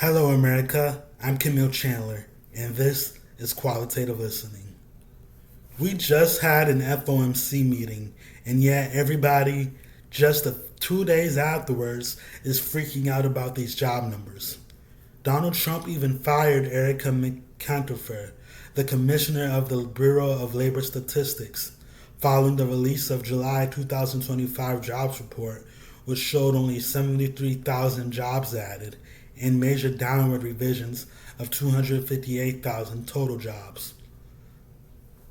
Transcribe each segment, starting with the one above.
Hello, America. I'm Camille Chandler, and this is Qualitative Listening. We just had an FOMC meeting, and yet everybody, just 2 days afterwards, is freaking out about these job numbers. Donald Trump even fired Erica McAntifer, the commissioner of the Bureau of Labor Statistics, following the release of July 2025 jobs report, which showed only 73,000 jobs added and major downward revisions of 258,000 total jobs.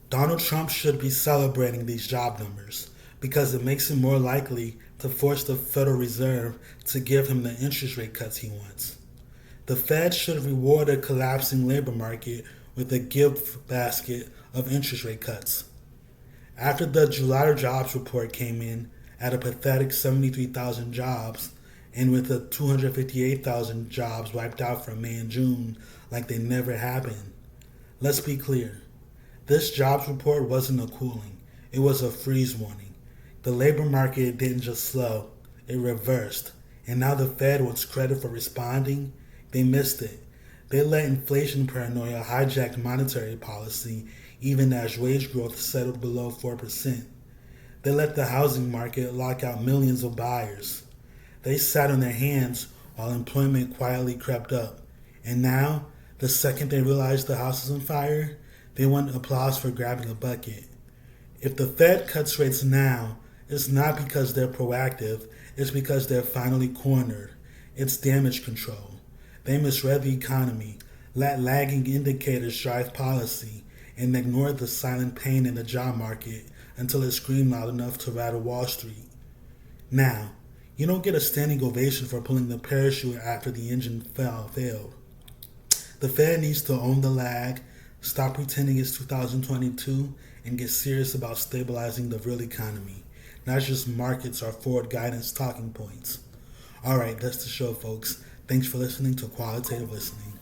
Donald Trump should be celebrating these job numbers because it makes him more likely to force the Federal Reserve to give him the interest rate cuts he wants. The Fed should reward a collapsing labor market with a gift basket of interest rate cuts. After the July jobs report came in at a pathetic 73,000 jobs, and with the 258,000 jobs wiped out from May and June like they never happened. Let's be clear. This jobs report wasn't a cooling. It was a freeze warning. The labor market didn't just slow, it reversed. And now the Fed wants credit for responding. They missed it. They let inflation paranoia hijack monetary policy even as wage growth settled below 4%. They let the housing market lock out millions of buyers. They sat on their hands while employment quietly crept up. And now, the second they realize the house is on fire, they want applause for grabbing a bucket. If the Fed cuts rates now, it's not because they're proactive, it's because they're finally cornered. It's damage control. They misread the economy, let lagging indicators drive policy, and ignored the silent pain in the job market until it screamed loud enough to rattle Wall Street. Now, you don't get a standing ovation for pulling the parachute after the engine failed. The Fed needs to own the lag, stop pretending it's 2022, and get serious about stabilizing the real economy, not just markets or forward guidance talking points. Alright, that's the show, folks. Thanks for listening to Qualitative Listening.